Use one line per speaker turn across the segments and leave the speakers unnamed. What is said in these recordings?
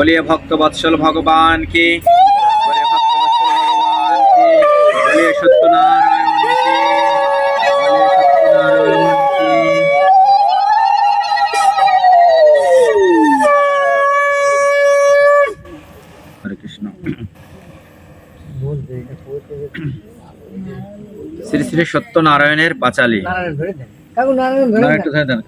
बोलिए भक्त वत्सल भगवान की, बोलिए भक्त वत्सल भगवान की, बोलिए सत्यनारायण की, बोलिए सत्यनारायण की। हरे कृष्ण। শ্রী শ্রী সত্যনারায়ণের পাঁচালী। একটু ধরে দেন।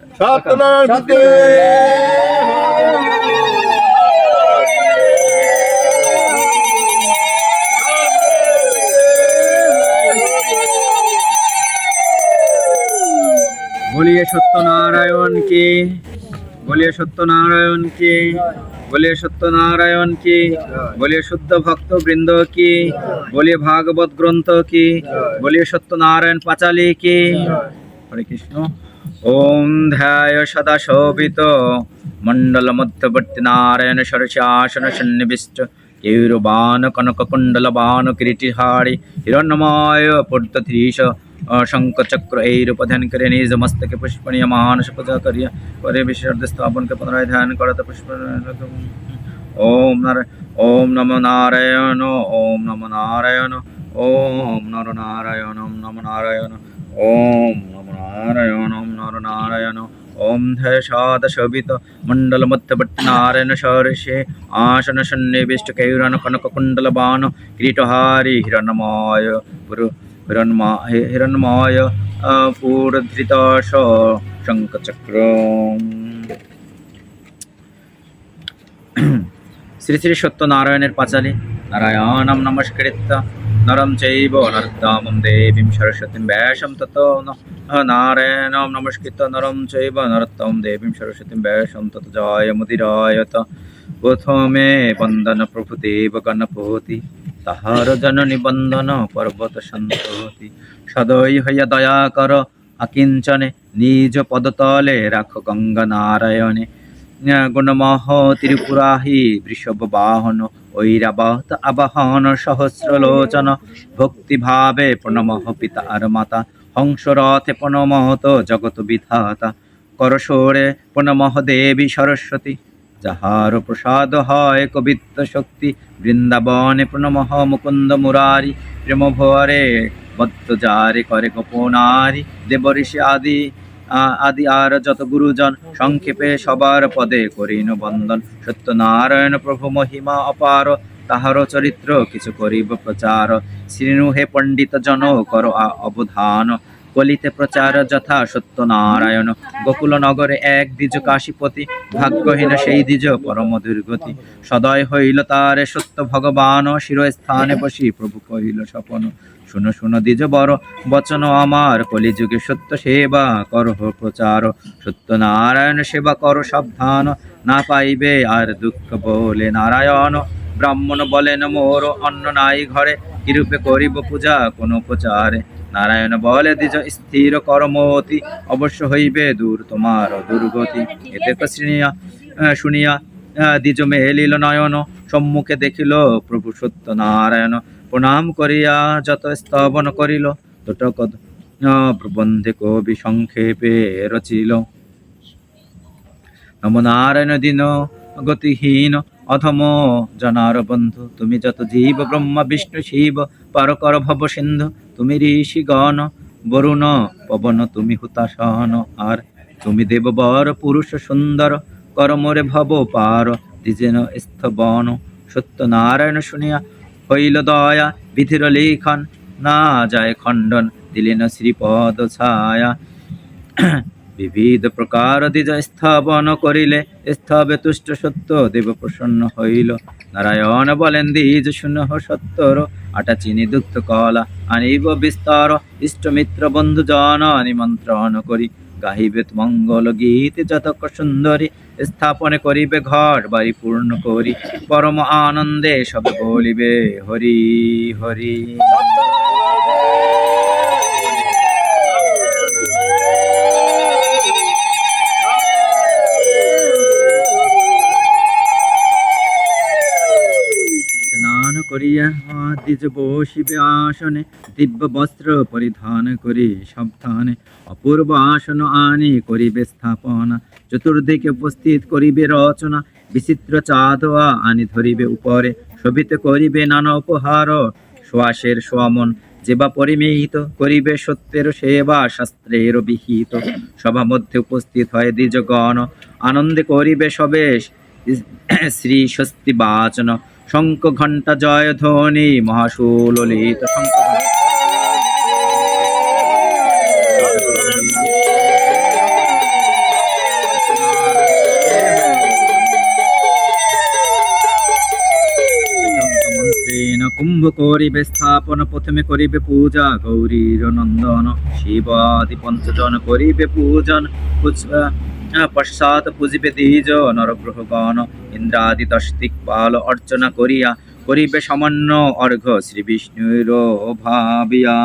बोलिए सत्यनारायण की, बोलिए सत्यनारायण की, बोलिए सत्यनारायण की, बोलिए शुद्ध भक्त वृंद की, बोलिए भागवत ग्रंथ की, बोलिए सत्यनारायण पांचाली की। हरे कृष्ण। ओम ध्याय सदा शोभित मंडल मध्यवर्ती नारायण सरस्यासन सन्निविष्ट केयूरबान कनक कुंडल बान किरीटिहारी हिरण्यमय पुर्तधीश शंख चक्र ऐरुपध्यान करे निज मस्तके पुष्पणीय मानस पूजा करिया करे विशर्द स्थापन के पुनराय ध्यान करत पुष्प। ओम नमो नारायण, ओम नमो नारायण, ओम नरो नारायण, ओम नमो नारायण, ओम नमो नारायण, ओम नरो नारायण। ओम ध्याय सदा शोभित मंडल मध्यवर्ती नारायण शौर्षे आसन सन्निविष्ट केयूरन कनक कुंडल बान किरीटहारी हिरण्यमय हिरण्यमय पूर्धृत शंखचक्र। শ্রী শ্রী সত্যনারায়ণের পাঁচালী। নারায়ণম নমস্কৃত্য নরম চৈব নরোত্তমং দেবীং সরস্বতীং ব্যাসং ততো নারায়ণম নমস্কৃত্য নরম চৈব নরোত্তমং দেবীং সরস্বতীং ব্যাসং ততো জয় মুদিরায়ত। প্রথমে বন্দন প্রভু দেব গণপতি তাহার জননী বন্দন পর্বত সন্ততি। সদয় হইয়া দয়া কর আকিঞ্চনে নিজ পদতলে রাখ গঙ্গা নারায়ণে। গুণমহ ত্রিপুরাহি বৃষভ বাহন ঐরাবত আবাহন সহস্রলোচন। ভক্তিভাবে প্রণমঃ পিতা আর মাতা হংসরথে প্রণমত জগৎ বিধাতা। করসোরে প্রণমঃ দেবী সরস্বতী যাহার প্রসাদ হয় কবিত্ব শক্তি। বৃন্দাবনে প্রণমঃ মুকুন্দ মুরারি প্রেম ভরে বদ্ধ জারে করে গোপনারি। দেব ঋষি আদি আর যত গুরুজন সংক্ষেপে সবার পদে করিন বন্দন। সত্যনারায়ণ প্রভু মহিমা অপার তাহার চরিত্র কিছু করিব প্রচার। শ্রীনু হে পণ্ডিত জন কর অবধান কলিতে প্রচার যথা সত্যনারায়ণ। গোকুল নগরে এক দ্বিজ কাশীপতি ভাগ্যহীন সেই দ্বিজ পরম দুর্গতি। সদয় হইল তারে সত্য ভগবান শিরস্থানে বসি প্রভু কহিল স্বপন। শুনো শুনো দ্বিজ বড় বচন আমার কলিযুগে সত্য সেবা করহ প্রচার। সত্যনারায়ণ সেবা কর সাবধান না পাইবে আর দুঃখ বলে নারায়ণ। ব্রাহ্মণ বলেন মোর অন্ন নাই ঘরে কিরূপে করিব পূজা কোন প্রচারে। নারায়ণ বলে দ্বিজ স্থির কর্মতি অবশ্য হইবে দূর তোমার দুর্গতি। এতে শুনিয়া দ্বিজ মেলিল নয়ন সম্মুখে দেখিল প্রভু সত্যনারায়ণ। প্রণাম করিয়া যত স্তবন করিল তটক প্রবন্ধে কবি সংক্ষেপে রচিল। নম নারায়ণ দিন গতিহীন অধম জনার বন্ধু। তুমি যত জীব ব্রহ্মা বিষ্ণু শিব পারকর ভব সিন্ধু। তুমি ঋষিগণ বরুণ পবন তুমি হুতাসন। আর তুমি দেববর পুরুষ সুন্দর করমরে ভব পার দ্বিজেন স্থবন। সত্যনারায়ণ শুনিয়া হইল দয়া বিধির লিখন না যায় খণ্ডন। দিলেন শ্রীপদ ছায়া বিবিধ প্রকার দ্বিজ স্থাপন করিলে। স্তবে তুষ্ট সত্য দেব প্রসন্ন হইল। নারায়ণ বলেন দ্বিজ শুনহ সত্তর আটা চিনি দুগ্ধ কলা আনিব বিস্তর। ইষ্ট মিত্র বন্ধু জন নিমন্ত্রণ করি গাহিবে মঙ্গল গীত যতক সুন্দরী। স্থাপনে করিবে ঘর বাড়ি পূর্ণ করি পরম আনন্দে সবে বলিবে হরি হরি। স্নান করিয়া দ্বিজ বসিবে আসনে দিব্য বস্ত্র পরিধান করি সাবধানে। অপূর্ব আসন আনি করিবে স্থাপনা চতুর্দিকে উপস্থিত করিবে রচনা। বিচিত্র চাঁদোয়া আনি ধরিবে উপরে, শোভিত করিবে নানা উপহার, সুয়াসের সোয়ামন যেবা পরিমিত, করিবে সত্যের সেবা শাস্ত্রের বিহিত। সভা মধ্যে উপস্থিত হয় দ্বিজগণ, আনন্দে করিবে সবে শ্রী স্বস্তি বাচন। শঙ্খ ঘণ্টা জয় ধ্বনি মহাসুললিত, শঙ্খ মন্ত্রেণ কুম্ভ করিবে স্থাপন, প্রথমে করিবে পূজা গৌরীর নন্দন, শিবাদি পঞ্চজন করিবে পূজন, পশ্চাৎ পূজিবে দ্বিজ নরগ্রহগণ, ইন্দ্রাদি দশ দিক্পাল অর্চনা করিয়া, করিবে সামান্য অর্ঘ্য শ্রী বিষ্ণুর ভাবিয়া।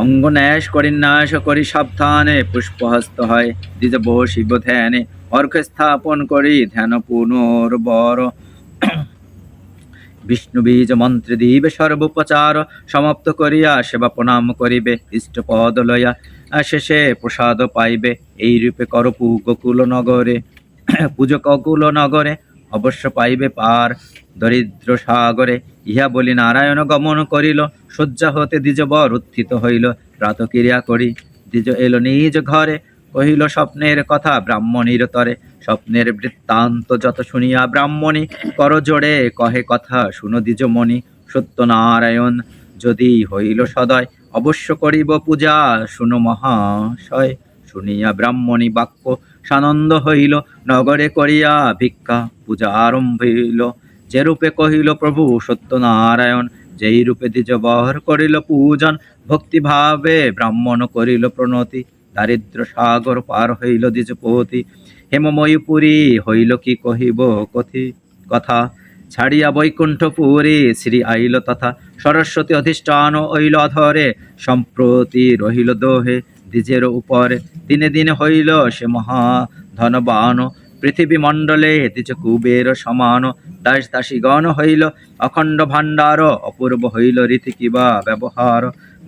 অঙ্গন্যাস করি ন্যাস করি সাবধানে, পুষ্পহস্ত হয় দ্বিজ বহু শিব ধ্যানে, অর্ঘ্য স্থাপন করি ধ্যান পুনর্বর, বিষ্ণু বীজ মন্ত্রে দিবে সর্বোপচার, সমাপ্ত করিয়া সেবা প্রণাম করিবে ইষ্টপদ লয়া, শেষে প্রসাদ পাইবে এই রূপে করপু গোকুল নগরে। পূজক অকুল নগরে অবশ্য পাইবে পার, দরিদ্র সাগরে ইহা বলি নারায়ণ গমন করিল, শয্যা হতে দ্বিজবর উত্থিত হইল, প্রাতক্রিয়া করি দ্বিজ এলো নিজ ঘরে, কহিল স্বপ্নের কথা ব্রাহ্মণীর তরে, স্বপ্নের বৃত্তান্ত যত শুনিয়া ব্রাহ্মণী, কর জোড়ে কহে কথা শুনো দ্বিজমণি, সত্যনারায়ণ যদি হইল সদয়, অবশ্য করিব পূজা শুনো মহাশয়। শুনিয়া ব্রাহ্মণী বাক্য সানন্দ হইল, নগরে করিয়া ভিক্ষা পূজা আরম্ভ হইল, যেরূপে কহিল প্রভু সত্যনারায়ণ, যেই রূপে দ্বিজবর করিল পূজন, ভক্তিভাবে ব্রাহ্মণ করিল প্রণতি, দারিদ্র সাগর পার হইল দ্বিজপতি। হেমময়ীপুরী হইল কি কহিব কথা, ছাড়িয়া বৈকুণ্ঠপুরী শ্রী আইল তথা, সরস্বতী অধিষ্ঠান হইল অধরে, সম্প্রতি রহিল দোহে দ্বিজের উপরে, দিনে দিনে হইল সে মহা ধনবান, পৃথিবী মণ্ডলে দ্বিজ কুবের সমান, দাস দাসীগণ হইল অখণ্ড ভাণ্ডার, অপূর্ব হইল রীতি কিবা ব্যবহার,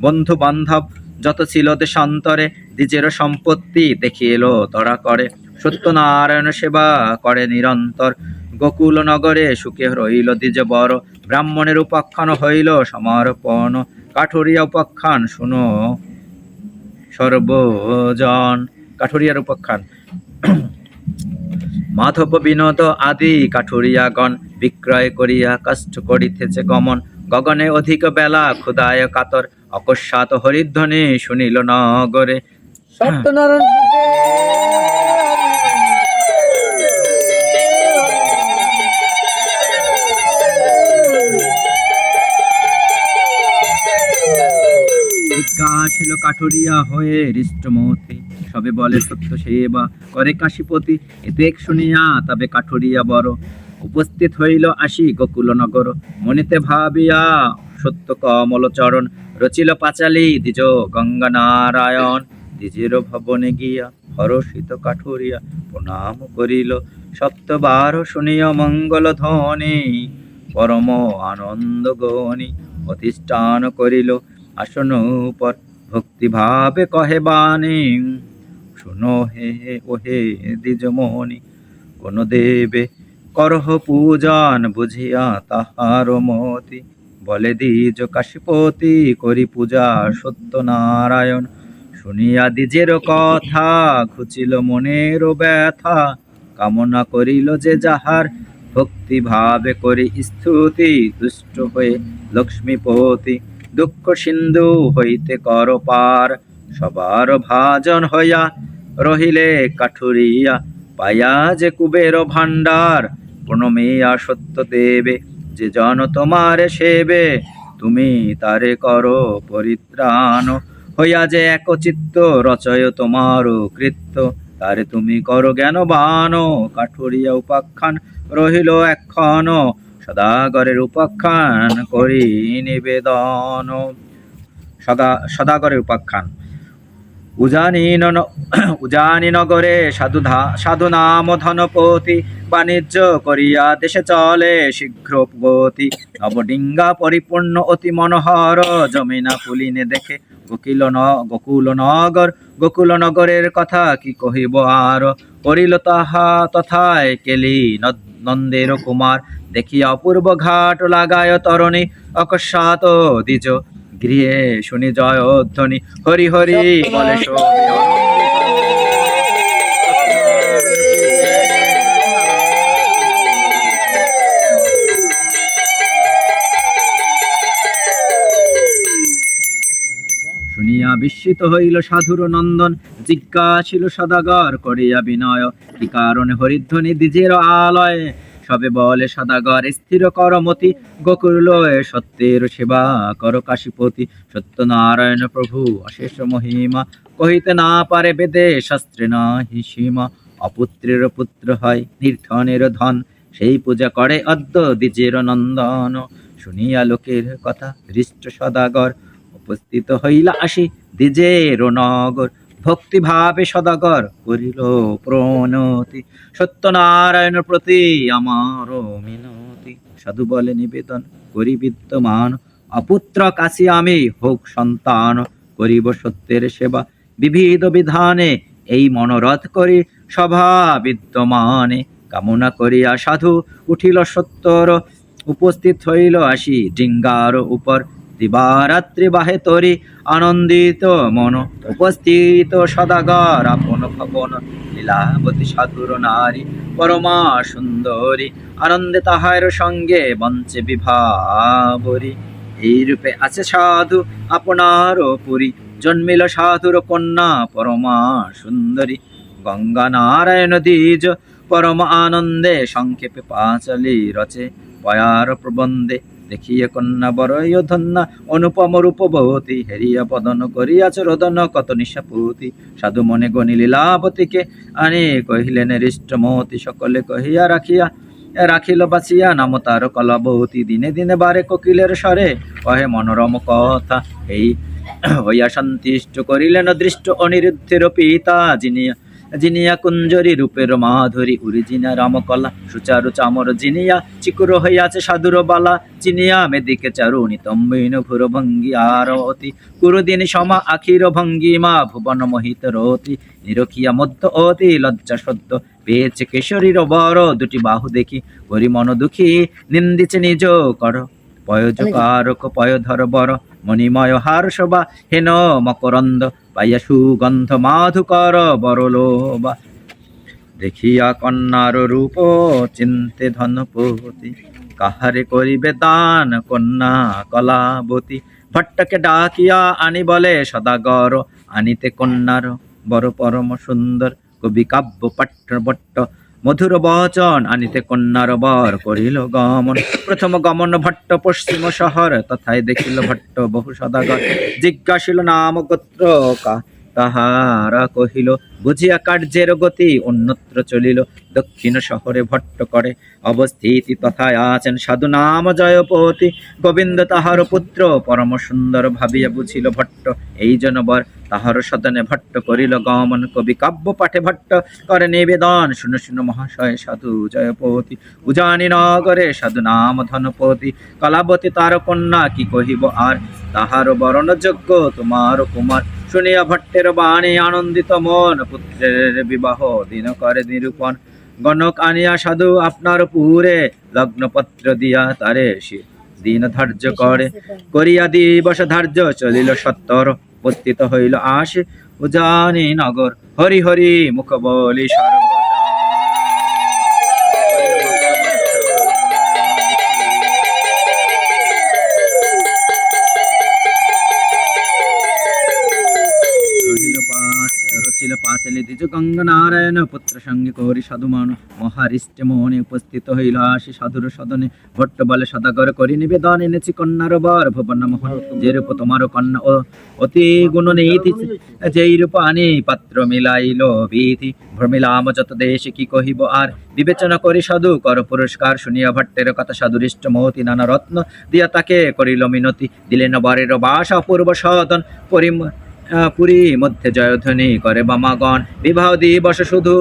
বন্ধু বান্ধব যত ছিল দেশান্তরে, দ্বিজের সম্পত্তি দেখি এলো তরা করে, সত্যনারায়ণ সেবা করে নিরন্তর, গোকুল নগরে সুখে রইল দ্বিজবর, ব্রাহ্মণের উপাখ্যান হইল সমর্পণ, কাঠুরিয়া উপাখ্যান শুনো সর্বজন। কাঠুরিয়ার উপাখ্যান। মাধব বিনোদ আদি কাঠুরিয়াগণ, বিক্রয় করিয়া কষ্ট করিতেছে গমন, গগনে অধিক বেলা ক্ষুদায় কাতর, অকস্মাৎ হরিধ্বনি শুনিল নগরে।
সত্যনারায়ণ
জিজ্ঞাসিল কাঠুরিয়া হয়ে হৃষ্টমতি, সবে বলে সত্য সেবা করে কাশীপতি, এতে শুনিয়া তবে কাঠুরিয়া বড়, উপস্থিত হইল আসি গোকুল নগর, মনিতে ভাবিয়া সত্য কমল চরণ, রচিল পাঁচালী দ্বিজ গঙ্গা নারায়ণ, দ্বিজের ভবনে গিয়া হরষিত কাঠুরিয়া প্রণাম করিল, সপ্তবার শুনিয়া মঙ্গল ধ্বনি, পরম আনন্দ গণি অধিষ্ঠান করিল আসন উপর, ভক্তিভাবে কহে বাণী শুনো হে ওহে দ্বিজমণি, কোন দেবে করহ পূজন বুঝিয়া তাহার মতি, বলে দ্বিজ কাশীপতি করি পূজা সত্যনারায়ণ, শুনিয়া দ্বিজের কথা ঘুচিল মনের ব্যথা, কামনা করিল যে যাহার ভক্তি ভাবে করি স্তুতি, দুষ্ট হয়ে লক্ষ্মীপতি দুঃখ সিন্ধু হইতে কর পার, সবার ভাজন হইয়া রহিলে কাঠুরিয়া, পায়া যে কুবের ভাণ্ডার, প্রণমিয়া সত্য দেবে যে জন তোমার সেবে, তুমি তারে করো পরিত্রাণ, হইয়া যে একচিত্ত রচয় তোমার কৃত্য, তারে তুমি করো জ্ঞানবান, কাঠুরিয়া উপাখ্যান রহিল একক্ষণ, সদাগরের উপাখ্যান করি নিবেদন। সদাগরের উপাখ্যান। উজানি নগরে সাধু নাম ধনপতি, বাণিজ্য করিয়া দেশে চলে শীঘ্র গতি, নবডিঙ্গা পরিপূর্ণ অতি মনোহর, জমিনা পুলিনে দেখে গোকুলনগর, গোকুলনগরের কথা কি কহিব আর, করিল তাহা তথায় কেলি নন্দের কুমার, দেখিয়া অপূর্ব ঘাট লাগায় তরণী, অকস্মাৎ দ্বিজ গৃহে শুনি জয়ধ্বনি, হরি হরি বলে সবে শুনিয়া বিস্মিত হইল সাধুর নন্দন, জিজ্ঞাসিল সদাগর করিয়া বিনয়, কি কারণে হরিধ্বনি দ্বিজের আলয়, সবে বলে সদাগর স্থির করমতি, গোকুল সত্যের সেবা কর কাশীপতি, সত্যনারায়ণ প্রভু অশেষ মহিমা, কহিতে না পারে বেদে শাস্ত্রে নাহি সীমা, অপুত্রের পুত্র হয় নির্ধনের ধন, সেই পূজা করে অদ্য দ্বিজের নন্দন, শুনিয়া লোকের কথা হৃষ্ট সদাগর, উপস্থিত হইলা আসি দ্বিজের নগর, ভক্তিভাবে সদাগর করিল প্রণতি, সত্যনারায়ণ প্রতি আমার মিনতি, সাধু বলে নিবেদন করি বিদ্যমান, অপুত্র কাশি আমি হোক সন্তান, করিব সত্যের সেবা বিবিধ বিধানে, এই মনোরথ করি সভা বিদ্যমানে, কামনা করিয়া সাধু উঠিল সত্তর, উপস্থিত হইল আসি ডিঙ্গার উপর, দিবারাত্রি বাহে তরি আনন্দিত মন, উপস্থিত সদাগর আপন ভবন, লীলাবতী সাধুর নারী পরমা সুন্দরী, আনন্দে তাহার সঙ্গে বঞ্চে বিভাবরী, এই রূপে আছে সাধু আপনার পুরী, জন্মিল সাধুর কন্যা পরমা সুন্দরী, গঙ্গা নারায়ণ দ্বিজ পরম আনন্দে, সংক্ষেপে পাঁচালি রচে পয়ার প্রবন্ধে, দেখিয়ে কন্যা বরয় ধন্যা অনুপম রূপবতী, হেরিয়া পদন করিয়াছ রোদন কত নিশাপতি, সাধু মনে গণি লীলাবতীকে আনে কহিলেন হৃষ্টমতি, সকলে কহিয়া রাখিল বাঁচিয়া নাম তার কলাবতী, দিনে দিনে বারে কোকিলের স্বরে কহে মনোরম কথা, এই হইয়া সন্তুষ্ট করিলেন দৃষ্ট অনিরুদ্ধের পিতা, জিনিয়া কুঞ্জরী রূপের মাধুরী, উরিজিনা রামকলা সুচারু চামর জিনিয়া, চিকুর হইয়াছে সাধুর বালা, চিনিয়া মেদিকে চারু নিতম্বিন ভুর ভঙ্গি আরতি, কুরুদিনী সমা আখির ভঙ্গিমা, ভুবন মোহিত রতি, নিরখিয়া মধ্য অতি লজ্জা সদ্য, পেয়েছে কেশরীর বর দুটি বাহু দেখি, করি মন দুঃখী নিন্দিছে নিজ কর, পয়জকারক পয়ধর বর, মণিময় হার শোভা হেন মকরন্দ, পাইয়া সুগন্ধ মাধুকর বরলোবা, দেখিয়া কন্যার রূপ চিন্তে ধনপতি, কাহারে করিবে দান কন্যা কলাবতী, ভট্টকে ডাকিয়া আনি বলে সদাগর, আনিতে কন্যার বর পরম সুন্দর, কবি কাব্য ভট্ট মধুর বচন, আনিতে কন্যার বর করিল গমন, প্রথম গমন ভট্ট পশ্চিম শহর, তথায় দেখিল ভট্ট বহু সদাগর, জিজ্ঞাসিল নাম গোত্র তাহারা কহিল, বুঝিয়া কার্যের গতি অন্যত্র চলিল, দক্ষিণ শহরে ভট্ট করে অবস্থিতি, তথায় আছেন সাধু নাম জয়পতি, গোবিন্দ তাহার পুত্র পরম সুন্দর, ভাবিয়া বুঝিল ভট্ট এই জনবর, তাহার সদনে ভট্ট করিল গমন, কবি কাব্য পাঠে ভট্ট করে নিবেদন, শুনো শুনো মহাশয় সাধু জয়পতি, উজানি নগরে সাধু নাম ধনপতি, কলাবতী তার কন্যা কি কহিব আর, তাহার বরণ যোগ্য তোমার কুমার, শুনিয়া ভট্টের বাণী আনন্দিত মন, পুত্রের বিবাহ দিন করে নিরূপণ, গণক আনিয়া সাধু আপনার পুরে, লগ্নপত্র দিয়া তারে দিন ধার্য করে, করিয়া দিবস ধার্য চলিল সত্তর, উপস্থিত হইল আসে উজানি নগর, হরি হরি মুখ বলি পাঁচালি দ্বিজ গঙ্গা নারায়ণ পুত্র সঙ্গে করি সাধুমান, মহারিষ্টে মোহনে উপস্থিত হইল আসি সাধুর সদনে, ভট্ট বলে সদাগর করি নিবেদন, এনেছি কন্যার বর ভুবন মোহন, যে রূপ তোমার কন্যা ও অতি গুণ নীতি, যেই রূপ আনি পাত্র মিলাইল ভীতি, ভ্রমিলাম যত দেশে কি কহিব আর, বিবেচনা করি সাধু কর পুরস্কার, শুনিয়া ভট্টের কথা সাধুরিষ্ট মহতি, নানা রত্ন দিয়া তাকে করিল মিনতি, দিলেন বরের বাস অপূর্ব সদন, পুরী মধ্যে জয়ধ্বনি করে বামাগণ, বিবাহ দিবস শুধু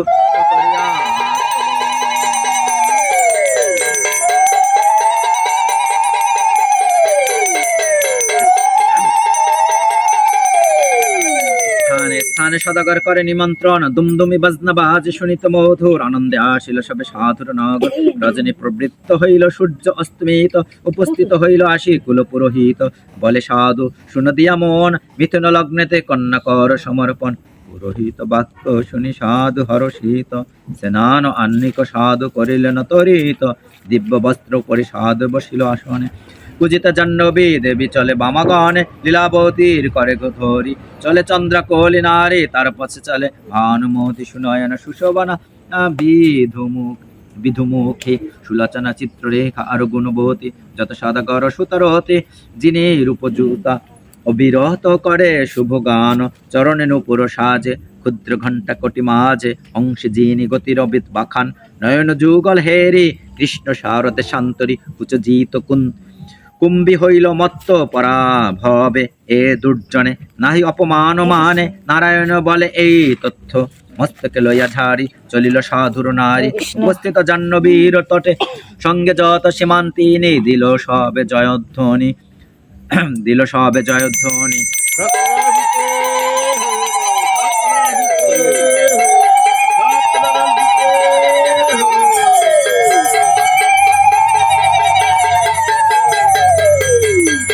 স্থানে সদাগর করে নিমন্ত্রণ, দুমদুমি বাজনা বাজে শুনিত মধুর, আনন্দে আসিল সবে সাধুর নগর। রজনী প্রবৃত্ত হইল সূর্য অস্তমিত, উপস্থিত হইল আশি কুল পুরোহিত। বলে সাধু শুন দিয়া মন, মিথুন লগ্নেতে কন্যা কর সমর্পণ। পুরোহিত বাক্য শুনি সাধু হরষিত, স্নান আহ্নিক সাধু করিলেন তরিত। দিব্য বস্ত্র পরি সাধু বসিল আসনে, পূজিত জাহ্নবী দেবী চলে বামাগণে। লীলাবতীর করে গোধরি, চলে চন্দ্রকোলি নারী, তার পথে চলে ভানুমতি সুনয়ন সুশোভনা বিধুমুখ বিধুমুখী। সুলোচনা চিত্ররেখা আর গুণবতী, যত সদাগর সুতরতি। যিনি রূপযুতা অবিরত করে শুভ গান, চরণে নূপুর সাজে ক্ষুদ্র ঘণ্টা কোটি মাঝে। অংশে যিনি গতির অবিত বাখান, নয়ন যুগল হেরি কৃষ্ণ সারতে শান্তরি। কুচজিত কুম্ভী হইল মত্ত পরাভবে, এ দুর্জনে নাহি অপমান মানে। নারায়ণ বলে এই তথ্য, মস্তকে লইয়া ঝাড়ি চলিল সাধুর নারী। উপস্থিত জাহ্নবীর তটে, সঙ্গে যত সীমান্তিনী, দিল সবে জয়ধ্বনি দিল সবে জয়ধ্বনি।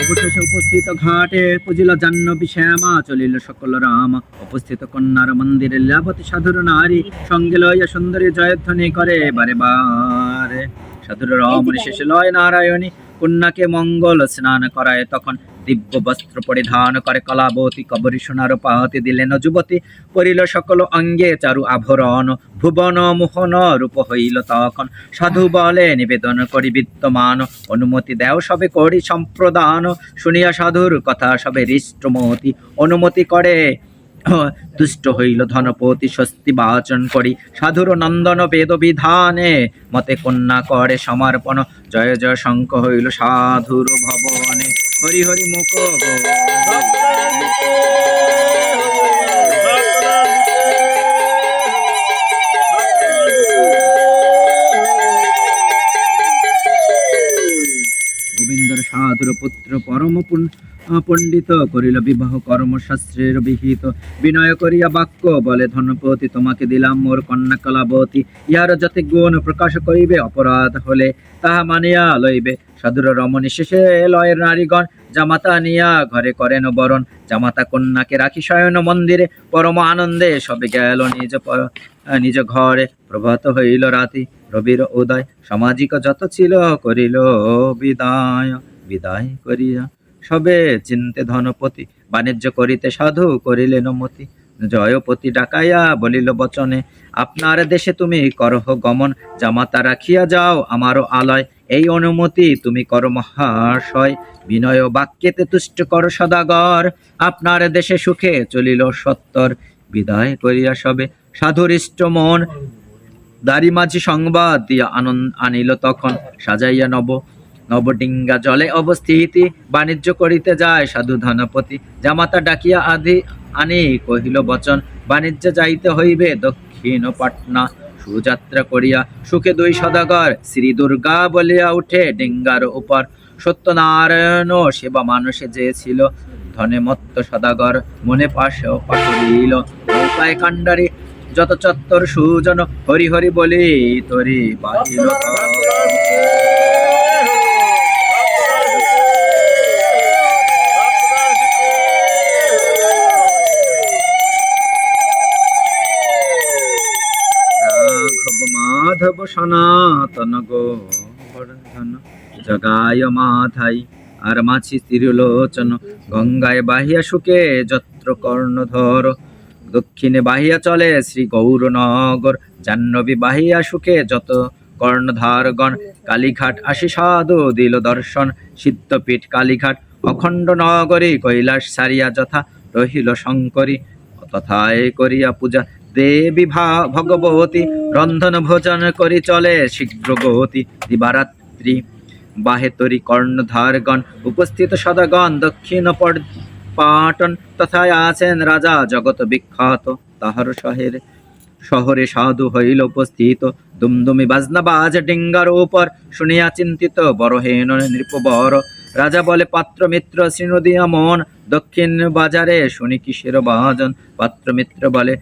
অবশেষে উপস্থিত ঘাটে পুজিল জাহ্নবী শ্যামা, চলিল সকল রাম। উপস্থিত কন্যার মন্দিরে লীলাবতী সাধুর নারী, সঙ্গে লইয়া সুন্দরী জয়ধ্বনি করে বারে বারে। সাধুর রমণী শেষে লয় নারায়ণী, কন্যাকে মঙ্গল স্নান করায় তখন। দিব্য বস্ত্র পরিধান করে কলাবতী, কবরী সোনার পাতি দিলেন যুবতী। পরিল সকল অঙ্গে চারু আভরণ, ভুবন মোহন রূপ হইল তখন। সাধু বলে নিবেদন করি বিদ্যমান, অনুমতি দেও সবে করি সম্প্রদান। শুনিয়া সাধুর কথা সবে হৃষ্টমতি, অনুমতি করে তুষ্ট হইল ধনপতি। স্বস্তি বাচন করি সাধুর নন্দন বেদ বিধানে, মতে কন্যা করে সমর্পণ। জয় জয় শঙ্খ হইল সাধুর ভবনে, হরি হরি মুখ গোবিন্দর সাধুর পুত্র পরম পণ্ডিত, করিল বিবাহ কর্মশাস্ত্রের বিহিত। বিনয় করিয়া বাক্য বলে ধনপতি, তোমাকে দিলাম মোর কন্যা কলাবতী। ইহার যাতে গুণ প্রকাশ করিবে, অপরাধ হলে তাহা মানিয়া লইবে। সাধুর রমণী শেষে লয়ের নারীগণ, জামাতা নিয়া ঘরে করেন বরণ। জামাতা কন্যাকে রাখি শয়ন মন্দিরে, পরম আনন্দে সবে গেল নিজ ঘরে। প্রভাত হইল রাতি, রবির উদয়, সামাজিক যত ছিল করিল বিদায়। বিদায় করিয়া সবে চিন্তে ধনপতি, বাণিজ্য করিতে সাধু করিলেন মতি। জয়পতি ডাকাইয়া বলিল বচনে, আপনার দেশে তুমি করহ গমন। জামাতা রাখিয়া যাও আমারও আলয়, এই অনুমতি তুমি কর মহাশয়। বিনয় বাক্যেতে তুষ্ট কর সদাগর, আপনার দেশে সুখে চলিল সত্তর। বিদায় করিয়া সবে সাধুর ইষ্ট মন, দাড়ি মাঝি সংবাদ দিয়া আনিল তখন। সাজাইয়া নবডিঙ্গা জলে অবস্থিতি, বাণিজ্য করিতে যায় সাধু ধনপতি। জামাতা ডাকিয়া আনি কহিল বচন, বাণিজ্য যাইতে হইবে দক্ষিণ পাটনা। সুযাত্রা করিয়া সুখে দুই সদাগর, শ্রী দুর্গা বলিয়া উঠে ডিঙ্গার উপর। সত্যনারায়ণ সেবা মানুষে যে ছিল, ধনে মত্ত সদাগর মনে পাশরিল। নৌকায় কাণ্ডারি যত চত্বর সুজন, হরি হরি বলি তরি বাহিল। মাধব সনাতন গোবর্ধন, জগায় মাথাই আর মাছি ত্রিলোচন। গঙ্গায় বাহিয়া সুখে যত্র কর্ণধর, দক্ষিণে বাহিয়া চলে শ্রী গৌরনগর। জাহ্নবী বাহিয়া সুখে যত কর্ণধারগণ, কালীঘাট আসি সাধু দিল দর্শন। সিদ্ধপীঠ কালীঘাট অখণ্ড নগরী, কৈলাস সারিয়া যথা রহিল শঙ্করী। তথায় করিয়া পূজা দেবী ভগবতী, রন্ধন ভোজন করি চলে শীঘ্র গতি। দিবারাত্রি বাহে তরি কর্ণধারগণ, উপস্থিত সদাগণ দক্ষিণ পাটন। তথায় আছেন রাজা জগত বিখ্যাত, তাহার শহরে সাধু হইল উপস্থিত। দুমদুমি বাজনা বাজ ডিঙ্গার উপর, শুনিয়া চিন্তিত বড় হেন নৃপবর। রাজা বলে পাত্র মিত্র শৃণু দিয়া মন, দক্ষিণ বাজারে শুনি কিসের বাজন। পাত্র মিত্র বলে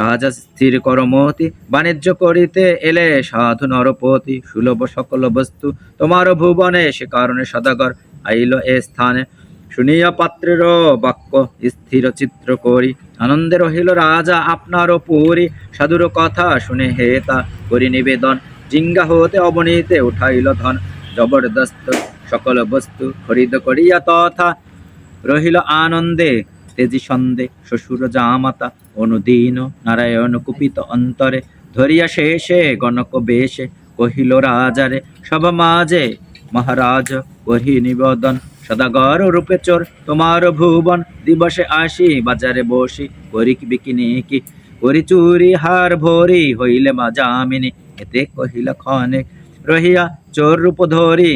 রাজা স্থির করমতি, বাণিজ্য করিতে এলে সাধু নরপতি। সুলভ সকল বস্তু তোমার ভুবনে, সে কারণে সদাগর আইল এ স্থানে। শুনিয়া পাত্রের বাক্য স্থির চিত্র করি, আনন্দে রহিল রাজা আপনার পুরী। সাধুর কথা শুনে হেতা করি নিবেদন, জিঙ্গা হতে অবনীতে উঠাইল ধন। জবরদস্ত সকল বস্তু খরিদ করিয়া তথা, রহিল আনন্দে তেজি সন্দে শ্বশুর জামাতা। অনুদিন নারায়ণ কুপিত অন্তরে, ধরিয়া শেষে গণক বেশে কহিল রাজারে। সভা মাঝে মহারাজ করি নিবেদন, সদাগর রূপে চোর তোমার ভুবন। দিবসে আসি বাজারে বসি, করি বিকিনি কি করি চুরি হার ভরি। হইলে মা যামিনী এতে কহিল ক্ষণে, রহিয়া চোর রূপ ধরি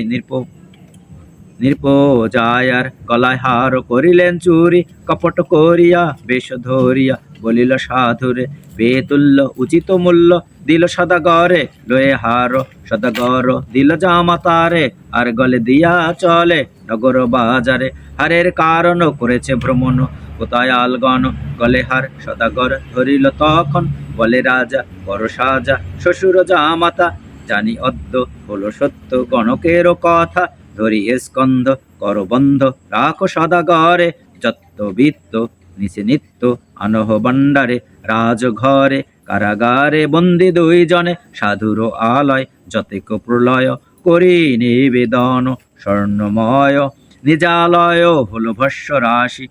নির্পজায়ার গলায় হার করিলেন চুরি। কপট করিয়া বেশ ধরিয়া বলিল সাধুরে, বেতুল্য উচিত মূল্য দিল সদাগরে। লয়ে হার সদাগর দিল জামাতারে, আর গলে দিয়া চলে নগর বাজারে। হারের কারণ করেছে ভ্রমণ কোথায় আলগন, গলে হার সদাগর ধরিল তখন। বলে রাজা বড় সাজা শ্বশুর জামাতা, জানি অদ্য হলো সত্য গণকের কথা। ধরি স্কন্ধ কর বন্ধ রাখো সদাগরে, যত্ত বিত্ত নিচে নিত্য আনহ বন্ডারে। রাজঘরে কারাগারে বন্দি দুইজনে, সাধুর আলয় যতেক প্রলয় করি নিবেদন স্বর্ণময়। নিজালয় হলো ভস্য রাশি,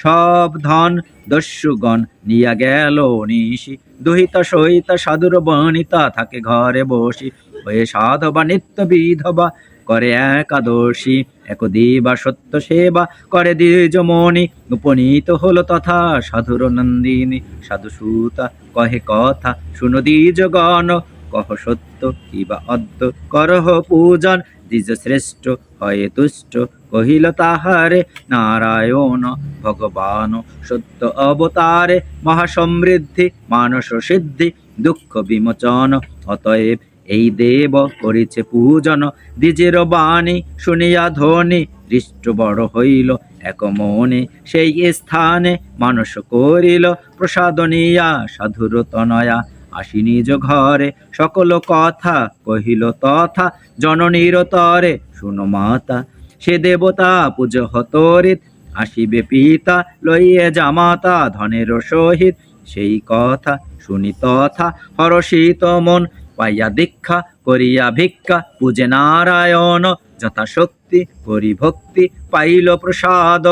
সব ধন দস্যুগণ নিয়া গেল নিশি। দুহিতা সহিতা সাধুর বনিতা থাকে ঘরে বসি, হয়ে সাধবা নিত্য বিধবা করে একাদশী। এক দিবা সত্য সেবা করে দ্বিজমণি, উপনীত হলো তথা সাধুর নন্দিনী। সাধু সুতা কহে কথা শুনো দ্বিজগণ, কহ সত্য কিবা অদ্য করহ পূজন। দ্বিজ শ্রেষ্ঠ হয়ে তুষ্ট কহিল তাহারে, নারায়ণ ভগবান সত্য অবতারে। মহাসমৃদ্ধি মানস সিদ্ধি দুঃখ বিমোচন, অতএব এই দেব করিছে পূজন। দ্বিজের বাণী শুনিয়া ধ্বনি হৃষ্ট বড় হইল এক মনে। সেই স্থানে মানস করিল প্রসাদ নিয়া, সাধুর তনয়া আসি নিজ ঘরে। সকল কথা কহিল তথা জননীর তরে, শুনো মাতা সে দেবতা পূজ হতরিত। আসিবে পিতা লইয়ে জামাতা ধনের সহিত, সেই কথা শুনি তথা হরষিত মন। পাইয়া দীক্ষা করিয়া ভিক্ষা পূজে নারায়ণ, যথাশক্তি করি ভক্তি পাইল প্রসাদ।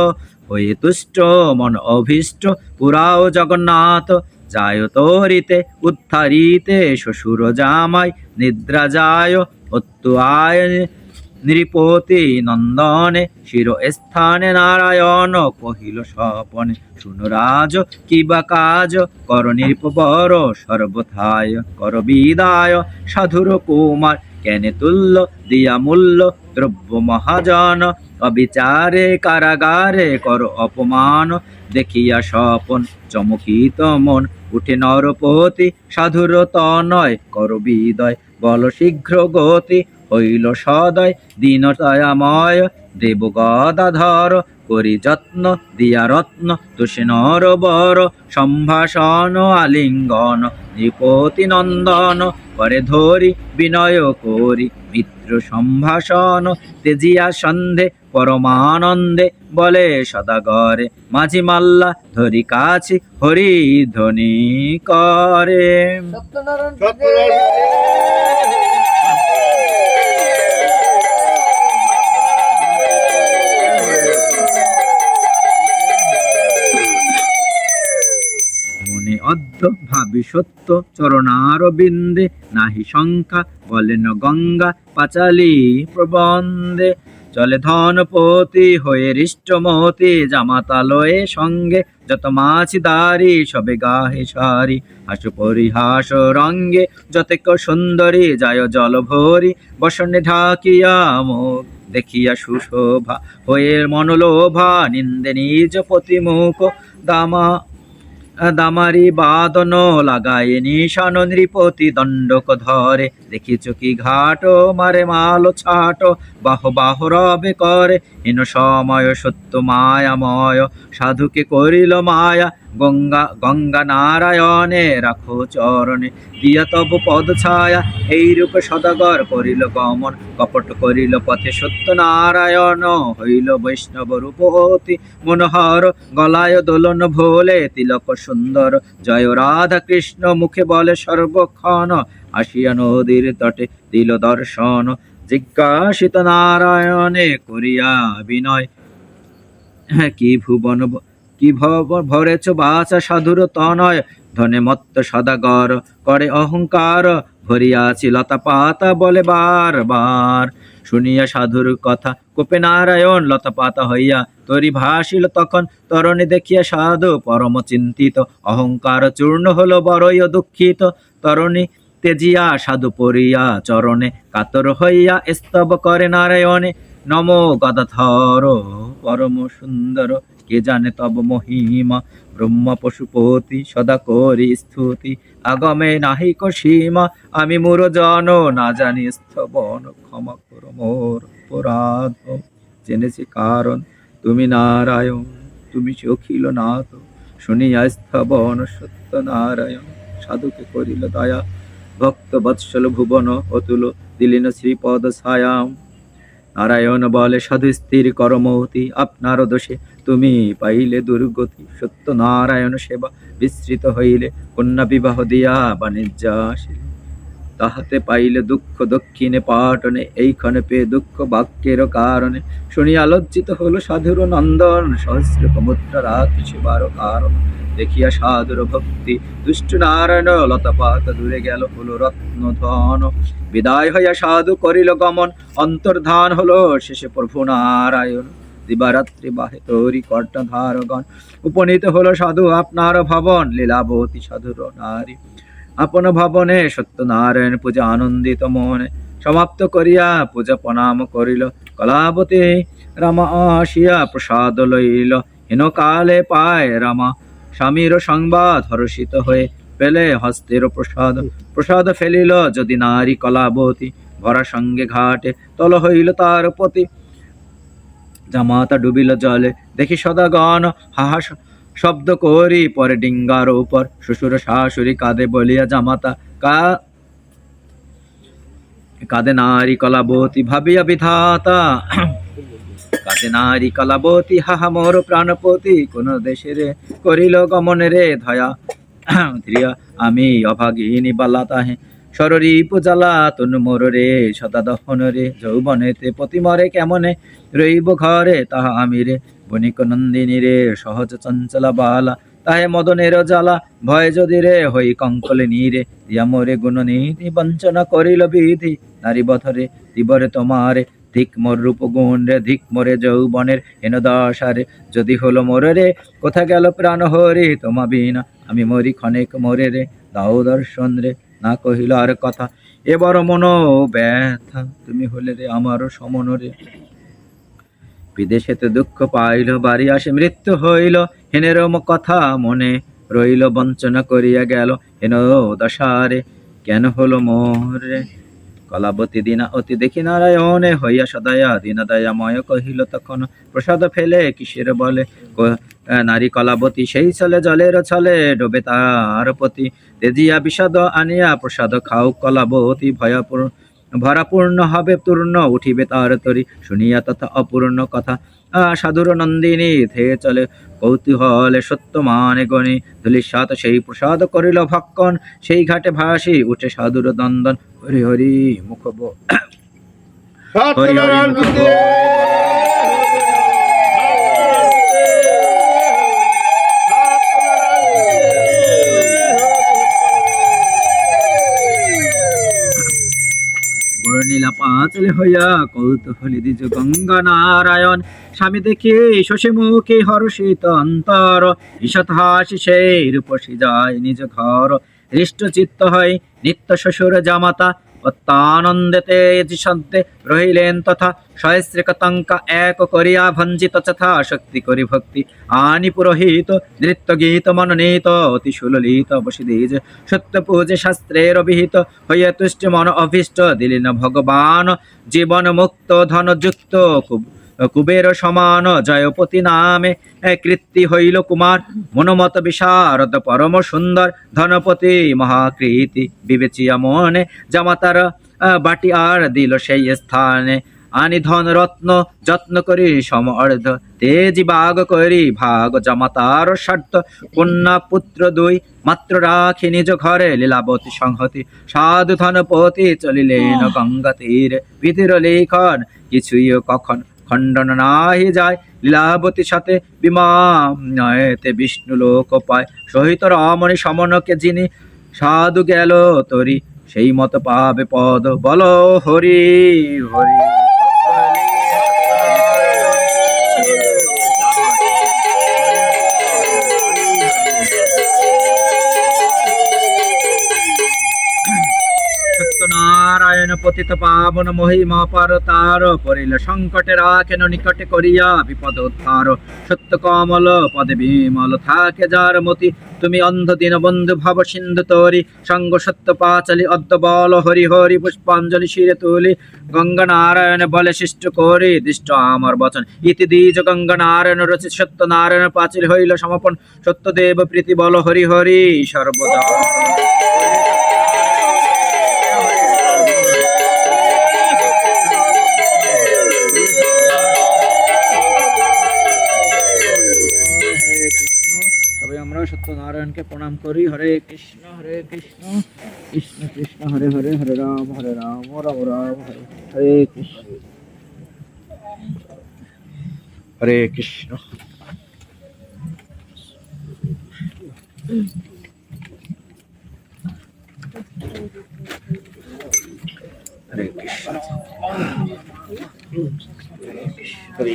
হয়ে তুষ্ট মন অভীষ্ট পুরাও জগন্নাথ, যায় তরিতে উদ্ধারিতে শ্বশুর জামাই। নিদ্রা যায় অত্যু আয় নৃপতি নন্দনে, শির স্থানে নারায়ণ কহিল স্বপনে। শুনো রাজ কিবা কাজ কর নৃপবর, সর্বথায় কর বিদায়। সাধুর কুমার কেনে তুল্য দিয়া মূল্য, দ্রব্য মহাজন অবিচারে কারাগারে কর অপমান। দেখিয়া স্বপন চমকিত মন, উঠে নরপতি সাধুর তনয় কর বিদয়। বল শীঘ্র গতি হইল সদয় দীনদয়াময়, দেব গদাধর করি যত্ন দিয়া রত্ন। তুষে নর বর সম্ভাষণ আলিঙ্গন, নৃপতি নন্দন করে ধরি বিনয় করি মিত্র সম্ভাষণ। তেজিয়া সন্ধে পরমানন্দে বলে সদাগরে, মাঝি মাল্লা ধরি কাছি হরি ধ্বনি করে। মনে অদ্য ভাবি সত্য চরণার বিন্দে, নাহি শঙ্কা বলেন গঙ্গা পাঁচালী প্রবন্ধে। চলে ধনপতি হয়ে হৃষ্টমতি, জামাতালয়ে সঙ্গে যত মাছি দারি সবে গাহে সারি। হাসু পরিহাস রঙ্গে যতেক সুন্দরী, যায় জল ভরি বসনে ঢাকিয়া মুখ। দেখিয়া সুশোভা হয়ে মনোলোভা, নিন্দে নিজ প্রতিমুখ। দামা দামারি বাদন লাগায় নিশান নৃপতি দণ্ডক ধরে, দেখিছ কি ঘাট মারে মাল ছাট, বাহ বাহ রবে করে হীন সময় সত্য মায়াময়, সাধুকে করিল মায়া গঙ্গা গঙ্গা নারায়ণে রাখো চরণে, দিয়া তব পদ ছায়া এই রূপে সদাগর করিল গমন, কপট করিল পথে সত্য নারায়ণ, হইল বৈষ্ণব রূপতি মনোহর, গলায় দোলন ভোলে তিলক সুন্দর, জয় রাধা কৃষ্ণ মুখে বলে সর্বক্ষণ, আসিয়া নদীর তটে দিল দর্শন, জিজ্ঞাসিত নারায়ণে করিয়া বিনয়, কি ভুবন কি ভরেছ বাচা সাধুর তনয়, ধনে মত্ত সদাগর করে অহংকার, ভরিয়াছি লতা পাতা বলে বার বার, শুনিয়া সাধুর কথা কোপে নারায়ণ লতা পাতা হইয়া তরি ভাসিল তখন, তরণী দেখিয়া সাধু পরম চিন্তিত, অহংকার চূর্ণ হলো বড়ই দুঃখিত, তরণী তেজিয়া সাধু পড়িয়া চরণে, কাতর হইয়া স্তব করে নারায়ণে, নমো গদাধর পরম সুন্দর, কে জানে তব মহিমা, ব্রহ্ম পশুপতি সদা করি স্তুতি, আগমে নাহিক সীমা, আমি মুর জন না জানি স্থবন, ক্ষমা কর মোর অপরাধ, জেনেছি কারণ তুমি নারায়ণ, তুমি অখিল নাথ, শুনিয়া স্থবন সত্য নারায়ণ, সাধুকে করিল দয়া, ভক্ত বৎসল ভুবন অতুল, দিলিন শ্রীপদ ছায়াম, নারায়ণ বলে সাধু স্থির করমতি, আপনার দোষে তুমি পাইলে দুর্গতি, সত্য নারায়ণ সেবা বিস্তৃত হইলে, কন্যা বিবাহ দিয়া বাণিজ্য আসিলে, তাহাতে পাইলে দুঃখ দক্ষিণে পাটনে, এইখানে পেয়ে দুঃখ বাক্যের কারণে, শুনিয়া লজ্জিত হলো সাধুর নন্দন, সহস্র মুদ্রা রাখি সেবার কারণ, দেখিয়া সাধুর ভক্তি দুষ্ট নারায়ণ, লতাপাত দূরে গেল হলো রত্ন ধন, বিদায় হইয়া সাধু করিল গমন, অন্তর্ধান হলো শেষে প্রভু নারায়ণ, দিবারাত্রি বাহে তরি কর্ণধারগণ, উপনীত হলো সাধু আপনার ভবন, লীলাবতী সাধুর নারী, আপন ভবনে সত্যনারায়ণ পূজা আনন্দিত মনে, সমাপ্ত করিয়া পূজা প্রণাম করিল, কলাবতী রামা আসিয়া প্রসাদ লইল, হীন কালে পায় রামা স্বামীর সংবাদ, হর্ষিত হয়ে পেলে হস্তের প্রসাদ, প্রসাদ ফেলিল যদি নারী কলাবতী, ভরা সঙ্গে ঘাটে তল হইল তার পতি, জামাতা ডুবিল জলে দেখি সদাগণ, হাহা শব্দ করি পরে ডিঙ্গার উপর, শ্বশুর শাশুড়ি কাঁদে বলিয়া জামাতা কাঁদে নারী কলাবতী ভাবিয়া বিধাতা, কাঁদে নারী কলাবতী হাহা মোর প্রাণপতি, কোন দেশের করিল গমনে রে ধয়া, ধীরিয়া আমি অভাগিনী বালা তাহে, সররীপ জ্বালা তনু মোর রে সদা দহন রে, যৌবনেতে পতি মরে কেমনে, রইব ঘরে তাহা আমি রে, বণিক নন্দিনী রে সহজ চঞ্চলা বালা, তাহে মদনের জ্বালা, ভয় যদি রে হই কঙ্কলিনী রে, দিয়া মোরে গুণনীতি বঞ্চনা করিল বিধি, নারী বধরে দিবরে তোমারে, ধিক মোর রূপ গুণ রে, ধিক মোরে যৌবনের হেন দশারে, যদি হলো মোরে রে কোথা গেল প্রাণ হরে, তোমা বিনা আমি মরি ক্ষণেক মোরে রে, দাও দর্শন রে, না কহিল আর কথা, এবার মন ব্যথা, তুমি হলে রে আমার সমন রে, বিদেশেতে দুঃখ পাইল বাড়ি আসে মৃত্যু হইল, হেনের কথা মনে রইল, বঞ্চনা করিয়া গেল হেন দশারে, কেন হলো মোরে, কলাবতী দীনা অতি দেখি নারায়ণে, হইয়া সদয়া দীন দয়াময় কহিল তখন, প্রসাদ ফেলে কিসের বলে, নারী কলাবতী সেই ছলে জলের ছলে, ডোবে তার পতি, তেজিয়া বিষাদ আনিয়া প্রসাদ খাও কলাবতী, ভরা পূর্ণ হবে তূর্ণ উঠিবে তার তরি, শুনিয়া তথা অপূর্ণ কথা, সাধুর নন্দিনী থে চলে কৌতূহলে সত্য মানে গণি, ধূলিসাৎ সেই প্রসাদ করিল ভক্ষণ, সেই ঘাটে ভাসি উঠে সাধুর দন্দন, হরি হরি মুখ হরি হরি মুখ বর্ণিলা পাঁচলে হইয়া কৌতূহলী দ্বিজ গঙ্গা নারায়ণ, স্বামী দেখি শশী মুখে হর্ষিত অন্তর, ঈষৎ হাসি সেই রূপসী যায় নিজ ঘর, হৃষ্ট চিত্ত হয় নিত্য শ্বশুর জামাতা, অত্যানন্দেতে সন্তে রহিলেন তথা সহস্রিকতঙ্কা এক করিয়া ভঞ্জিত যথা শক্তি করি ভক্তি আনি পুরোহিত নৃত্য গীত মনোনীত অতি সুললিত বসিদেজ সত্য পূজে শাস্ত্রের অভিহিত হইয়া তুষ্ট মন অভীষ্ট দিলেন ভগবান জীবন মুক্ত ধনযুক্ত কুবের সমান জয়পতি নামে কীর্তি হইল কুমার মনোমত বিশারদ পরম সুন্দর ধনপতি মহাকৃতি বিবেচিয়া মনে জামাতার বাটি আর দিল সেই স্থানে আনি ধন রত্ন যত্ন করি সম অর্ধ তেজি বাগ করি ভাগ জামাতার স্বার্থ কন্যা পুত্র দুই মাত্র রাখি নিজ ঘরে লীলাবতী সংহতি সাধু ধনপতি চলিলেন গঙ্গা তীরে বিধির লেখন কিছুই কখন খণ্ডন নাহি যায় লীলাবতী সাথে বিমানতে বিষ্ণু লোক পায় সহিত রমণী সমনকে যিনি সাধু গেল তরি সেই মত পাবে পদ বল হরি হরি নারায়ণ পতিত পাবন মহিমা পার তার পরিল সংকটে রাখেন নিকটে করিয়া বিপদ উদ্ধার সত্য কমল পদে বিমল থাকে যার মতি তুমি অন্ধ দিন বন্ধু ভব সিন্ধু তরি সঙ্গ সত্য পাচালি অদ্য বল হরি হরি পুষ্পাঞ্জলি শিরে তুলি গঙ্গা নারায়ণ বলে শিষ্ট করি দৃষ্ট আমার বচন ইতি দ্বিজ গঙ্গা নারায়ণ রচিত সত্য নারায়ণ পাঁচিল হইল সমাপন সত্যদেব প্রীতি বল হরি হরি সর্বদা আমরা সত্যনারায়ণকে প্রণাম করি হরে কৃষ্ণ কৃষ্ণ কৃষ্ণ হরে হরে হরে রাম রাম রাম হরে হরে কৃষ্ণ হরে কৃষ্ণ হরে কৃষ্ণ হরে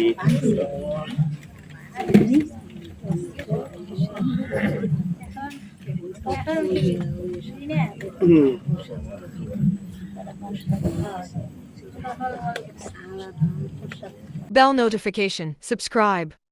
Bell notification, subscribe.